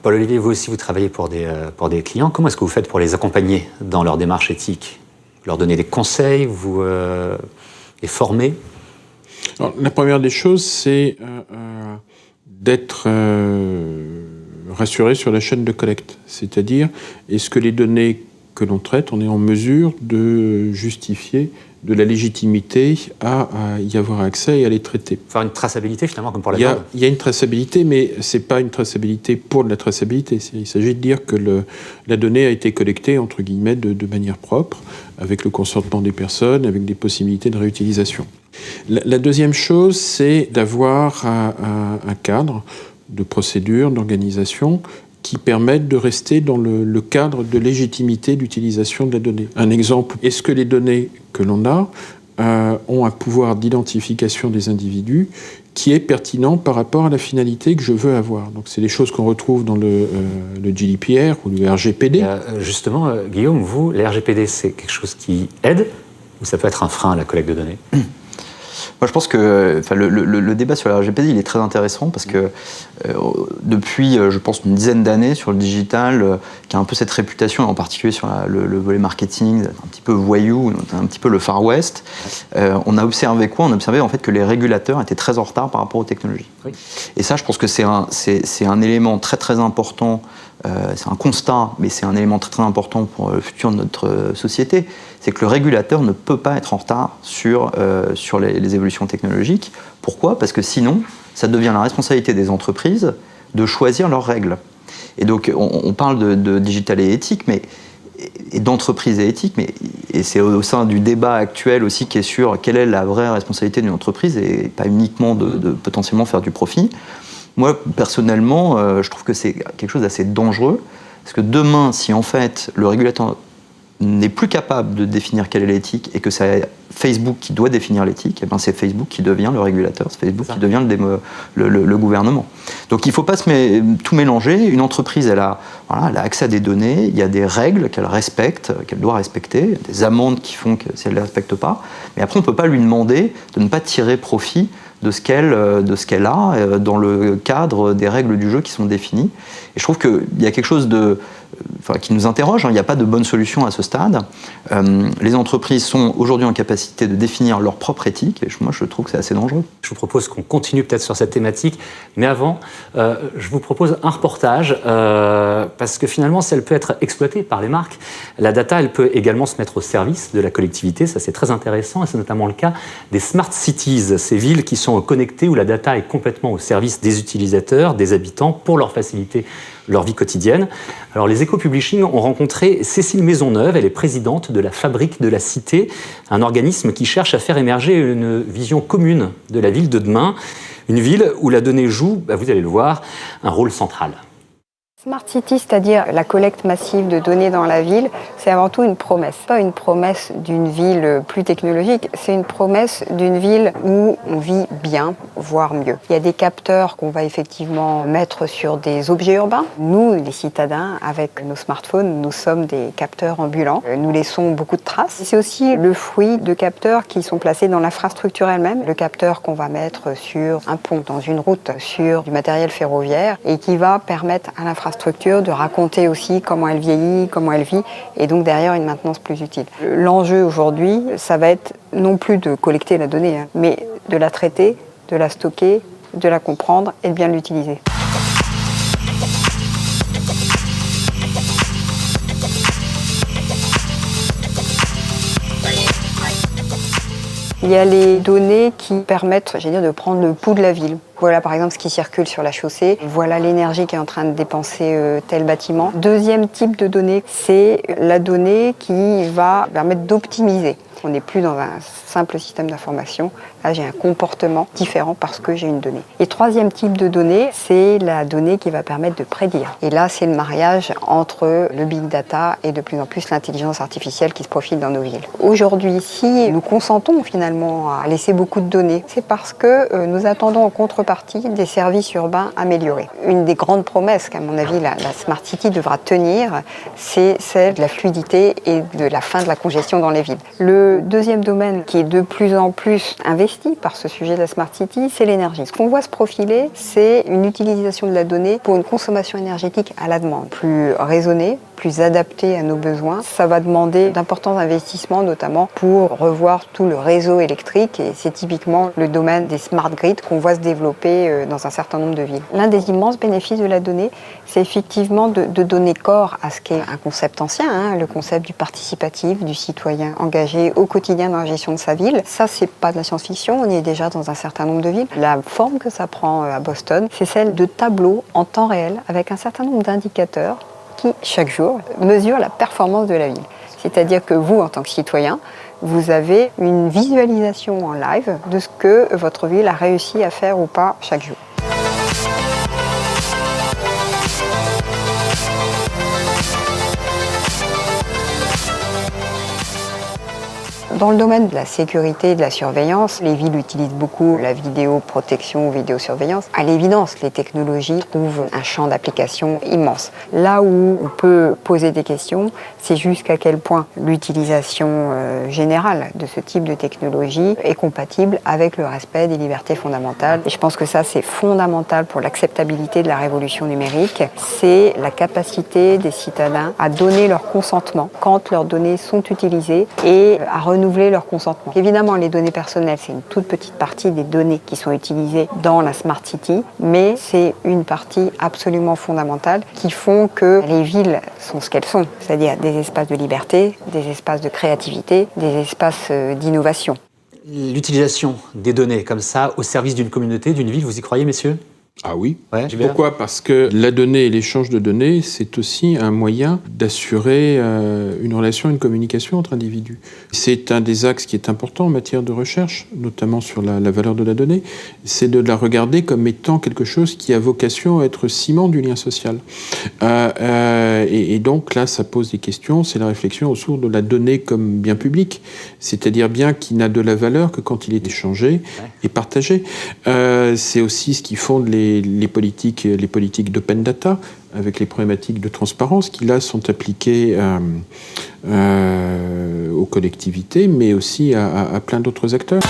Paul-Olivier, vous aussi, vous travaillez pour des clients. Comment est-ce que vous faites pour les accompagner dans leur démarche éthique? Leur donner des conseils, vous les former? Alors, la première des choses, c'est d'être rassuré sur la chaîne de collecte. C'est-à-dire, est-ce que les données que l'on traite, on est en mesure de justifier de la légitimité à y avoir accès et à les traiter. Faire une traçabilité finalement comme pour la viande. Il y a une traçabilité, mais ce n'est pas une traçabilité pour de la traçabilité. Il s'agit de dire que la donnée a été collectée, entre guillemets, de manière propre, avec le consentement des personnes, avec des possibilités de réutilisation. La deuxième chose, c'est d'avoir un cadre de procédure, d'organisation, qui permettent de rester dans le cadre de légitimité d'utilisation de la donnée. Un exemple, est-ce que les données que l'on a ont un pouvoir d'identification des individus qui est pertinent par rapport à la finalité que je veux avoir. Donc c'est des choses qu'on retrouve dans le GDPR ou le RGPD. Justement, Guillaume, vous, le RGPD, c'est quelque chose qui aide ou ça peut être un frein à la collecte de données? Moi, je pense que le débat sur le RGPD, il est très intéressant parce que depuis, je pense, une dizaine d'années sur le digital, qui a un peu cette réputation, en particulier sur le volet marketing, un petit peu voyou, un petit peu le Far West, on a observé quoi? On a observé en fait que les régulateurs étaient très en retard par rapport aux technologies. Oui. Et ça, je pense que c'est un élément très très important. C'est un constat, mais c'est un élément très très important pour le futur de notre société, c'est que le régulateur ne peut pas être en retard sur les évolutions technologiques. Pourquoi? Parce que sinon, ça devient la responsabilité des entreprises de choisir leurs règles. Et donc, on parle de digital et éthique, et d'entreprise et éthique, et c'est au sein du débat actuel aussi qui est sur quelle est la vraie responsabilité d'une entreprise, et pas uniquement de potentiellement faire du profit. Moi, personnellement, je trouve que c'est quelque chose d'assez dangereux, parce que demain, si en fait le régulateur n'est plus capable de définir quelle est l'éthique et que c'est Facebook qui doit définir l'éthique, et ben c'est Facebook qui devient le régulateur, c'est Facebook qui devient le gouvernement. Donc il ne faut pas tout mélanger. Une entreprise, elle a accès à des données, il y a des règles qu'elle respecte, qu'elle doit respecter, des amendes qui font que si elle ne les respecte pas, mais après on ne peut pas lui demander de ne pas tirer profit de ce qu'elle a dans le cadre des règles du jeu qui sont définies. Et je trouve qu'il y a quelque chose qui nous interroge. Il n'y a pas de bonne solution à ce stade. Les entreprises sont aujourd'hui en capacité de définir leur propre éthique. Et moi, je trouve que c'est assez dangereux. Je vous propose qu'on continue peut-être sur cette thématique. Mais avant, je vous propose un reportage. Parce que finalement, si elle peut être exploitée par les marques, la data, elle peut également se mettre au service de la collectivité. Ça, c'est très intéressant. Et c'est notamment le cas des smart cities, ces villes qui sont connectées où la data est complètement au service des utilisateurs, des habitants, pour leur faciliter leur vie quotidienne. Alors, les Éco-Publishing ont rencontré Cécile Maisonneuve, elle est présidente de la Fabrique de la Cité, un organisme qui cherche à faire émerger une vision commune de la ville de demain, une ville où la donnée joue, vous allez le voir, un rôle central. Smart City, c'est-à-dire la collecte massive de données dans la ville, c'est avant tout une promesse. Pas une promesse d'une ville plus technologique, c'est une promesse d'une ville où on vit bien, voire mieux. Il y a des capteurs qu'on va effectivement mettre sur des objets urbains. Nous, les citadins, avec nos smartphones, nous sommes des capteurs ambulants. Nous laissons beaucoup de traces. C'est aussi le fruit de capteurs qui sont placés dans l'infrastructure elle-même. Le capteur qu'on va mettre sur un pont, dans une route, sur du matériel ferroviaire, et qui va permettre à l'infrastructure de raconter aussi comment elle vieillit, comment elle vit, et donc derrière une maintenance plus utile. L'enjeu aujourd'hui, ça va être non plus de collecter la donnée, mais de la traiter, de la stocker, de la comprendre et de bien l'utiliser. Il y a les données qui permettent, de prendre le pouls de la ville. Voilà par exemple ce qui circule sur la chaussée. Voilà l'énergie qui est en train de dépenser tel bâtiment. Deuxième type de données, c'est la donnée qui va permettre d'optimiser. On n'est plus dans un simple système d'information. Là, j'ai un comportement différent parce que j'ai une donnée. Et troisième type de donnée, c'est la donnée qui va permettre de prédire. Et là, c'est le mariage entre le big data et de plus en plus l'intelligence artificielle qui se profile dans nos villes. Aujourd'hui, si nous consentons finalement à laisser beaucoup de données, c'est parce que nous attendons en contrepartie des services urbains améliorés. Une des grandes promesses qu'à mon avis la Smart City devra tenir, c'est celle de la fluidité et de la fin de la congestion dans les villes. Le deuxième domaine qui est de plus en plus investi investi par ce sujet de la Smart City, c'est l'énergie. Ce qu'on voit se profiler, c'est une utilisation de la donnée pour une consommation énergétique à la demande, plus raisonnée, plus adaptée à nos besoins. Ça va demander d'importants investissements, notamment pour revoir tout le réseau électrique, et c'est typiquement le domaine des smart grids qu'on voit se développer dans un certain nombre de villes. L'un des immenses bénéfices de la donnée, c'est effectivement de donner corps à ce qu'est un concept ancien, le concept du participatif, du citoyen engagé au quotidien dans la gestion de sa ville. Ça, c'est pas de la science-fiction, on y est déjà dans un certain nombre de villes. La forme que ça prend à Boston, c'est celle de tableaux en temps réel avec un certain nombre d'indicateurs qui, chaque jour, mesurent la performance de la ville. C'est-à-dire que vous, en tant que citoyen, vous avez une visualisation en live de ce que votre ville a réussi à faire ou pas chaque jour. Dans le domaine de la sécurité et de la surveillance, les villes utilisent beaucoup la vidéoprotection ou vidéosurveillance. À l'évidence, les technologies trouvent un champ d'application immense. Là où on peut poser des questions, c'est jusqu'à quel point l'utilisation générale de ce type de technologie est compatible avec le respect des libertés fondamentales. Et je pense que ça, c'est fondamental pour l'acceptabilité de la révolution numérique. C'est la capacité des citadins à donner leur consentement quand leurs données sont utilisées et à renouveler leur consentement. Évidemment, les données personnelles, c'est une toute petite partie des données qui sont utilisées dans la Smart City, mais c'est une partie absolument fondamentale qui font que les villes sont ce qu'elles sont, c'est-à-dire des espaces de liberté, des espaces de créativité, des espaces d'innovation. L'utilisation des données comme ça au service d'une communauté, d'une ville, vous y croyez, messieurs ? Ah oui. Ouais, Pourquoi ? Parce que la donnée et l'échange de données, c'est aussi un moyen d'assurer une relation, une communication entre individus. C'est un des axes qui est important en matière de recherche, notamment sur la valeur de la donnée, c'est de la regarder comme étant quelque chose qui a vocation à être ciment du lien social. Et donc là, ça pose des questions, c'est la réflexion autour de la donnée comme bien public, c'est-à-dire bien qui n'a de la valeur que quand il est échangé et partagé. C'est aussi ce qui fonde les politiques d'open data, avec les problématiques de transparence qui, là, sont appliquées aux collectivités, mais aussi à plein d'autres acteurs.